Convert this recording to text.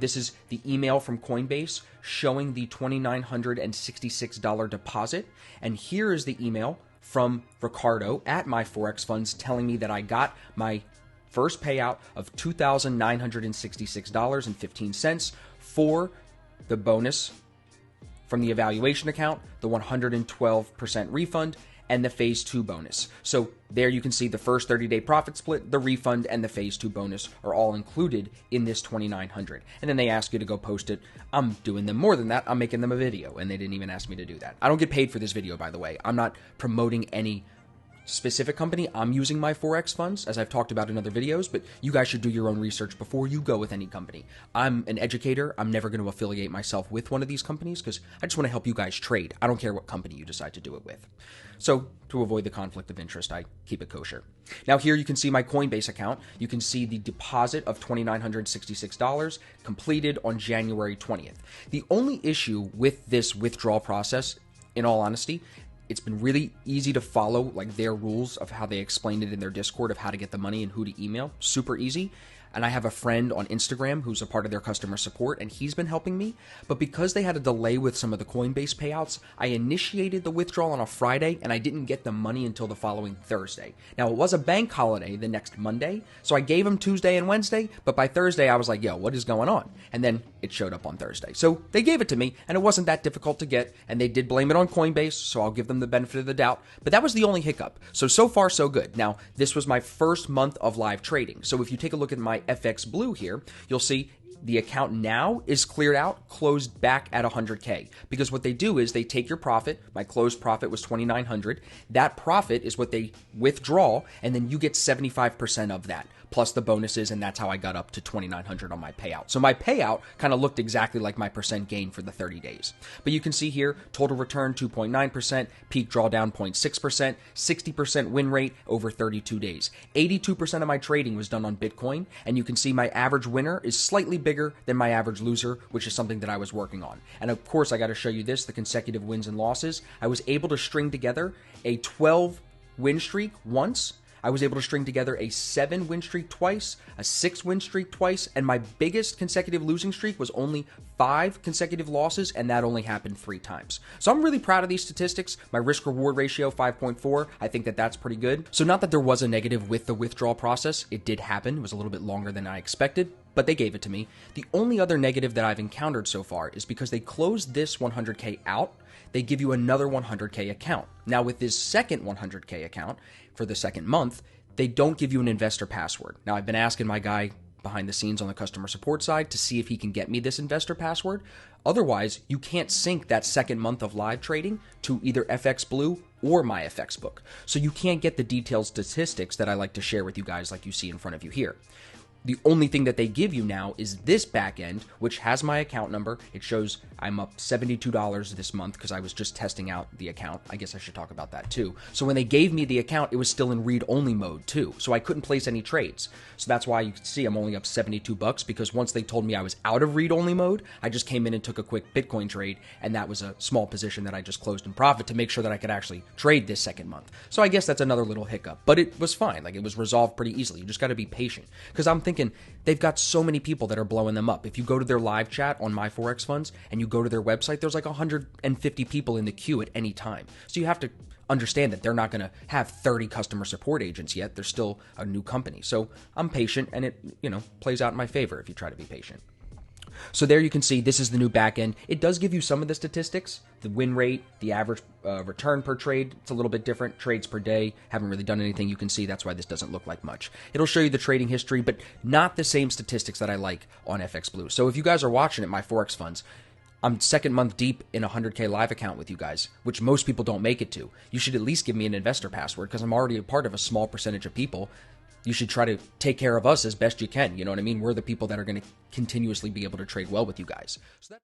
This is the email from Coinbase showing the $2,966 deposit. And here is the email from Ricardo at MyForexFunds telling me that I got my first payout of $2,966.15 for the bonus from the evaluation account, the 112% refund, and the phase 2 bonus. So there you can see the first 30-day profit split, the refund, and the phase 2 bonus are all included in this $2,900. And then they ask you to go post it. I'm doing them more than that. I'm making them a video, and they didn't even ask me to do that. I don't get paid for this video, by the way. I'm not promoting any specific company. I'm using MyForexFunds, as I've talked about in other videos, but you guys should do your own research before you go with any company. I'm an educator. I'm never going to affiliate myself with one of these companies because I just want to help you guys trade. I don't care what company you decide to do it with. So to avoid the conflict of interest, I keep it kosher. Now here you can see my Coinbase account. You can see the deposit of $2,966 completed on January 20th. The only issue with this withdrawal process, in all honesty, it's been really easy to follow like their rules of how they explained it in their Discord of how to get the money and who to email. Super easy. And I have a friend on Instagram who's a part of their customer support, and he's been helping me. But because they had a delay with some of the Coinbase payouts, I initiated the withdrawal on a Friday, and I didn't get the money until the following Thursday. Now, it was a bank holiday the next Monday, so I gave them Tuesday and Wednesday, but by Thursday, I was like, yo, what is going on? And then it showed up on Thursday. So they gave it to me, and it wasn't that difficult to get, and they did blame it on Coinbase, so I'll give them the benefit of the doubt. But that was the only hiccup. So far, so good. Now, this was my first month of live trading. So if you take a look at my FX Blue here, you'll see the account now is cleared out, closed back at 100K. Because what they do is they take your profit. My closed profit was 2,900. That profit is what they withdraw, and then you get 75% of that, plus the bonuses, and that's how I got up to 2,900 on my payout. So my payout kind of looked exactly like my percent gain for the 30 days. But you can see here, total return 2.9%, peak drawdown 0.6%, 60% win rate over 32 days. 82% of my trading was done on Bitcoin, and you can see my average winner is slightly bigger than my average loser, which is something that I was working on. And of course, I got to show you this, the consecutive wins and losses. I was able to string together a 12 win streak once. I was able to string together a 7 win streak twice, a 6 win streak twice, and my biggest consecutive losing streak was only 5 consecutive losses, and that only happened 3 times. So I'm really proud of these statistics. My risk reward ratio, 5.4, I think that that's pretty good. So not that there was a negative with the withdrawal process. It did happen. It was a little bit longer than I expected, but they gave it to me. The only other negative that I've encountered so far is because they closed this 100K out, they give you another 100K account. Now with this second 100K account for the second month, they don't give you an investor password. Now I've been asking my guy behind the scenes on the customer support side to see if he can get me this investor password. Otherwise, you can't sync that second month of live trading to either FX Blue or MyFX book. So you can't get the detailed statistics that I like to share with you guys like you see in front of you here. The only thing that they give you now is this back end, which has my account number. It shows I'm up $72 this month because I was just testing out the account. I guess I should talk about that too. So when they gave me the account, it was still in read-only mode too. So I couldn't place any trades. So that's why you can see I'm only up $72 because once they told me I was out of read-only mode, I just came in and took a quick Bitcoin trade, and that was a small position that I just closed in profit to make sure that I could actually trade this second month. So I guess that's another little hiccup, but it was fine. Like, it was resolved pretty easily. You just got to be patient because I'm thinking they've got so many people that are blowing them up. If you go to their live chat on MyForexFunds and you go to their website, there's like 150 people in the queue at any time. So you have to understand that they're not going to have 30 customer support agents yet. They're still a new company. So I'm patient, and it, plays out in my favor if you try to be patient. So there you can see this is the new backend. It does give you some of the statistics, the win rate, the average return per trade. It's a little bit different. Trades per day. Haven't really done anything. You can see that's why this doesn't look like much. It'll show you the trading history, but not the same statistics that I like on FX Blue. So if you guys are watching at MyForexFunds, I'm second month deep in a 100K live account with you guys, which most people don't make it to. You should at least give me an investor password because I'm already a part of a small percentage of people. You should try to take care of us as best you can. You know what I mean? We're the people that are going to continuously be able to trade well with you guys. So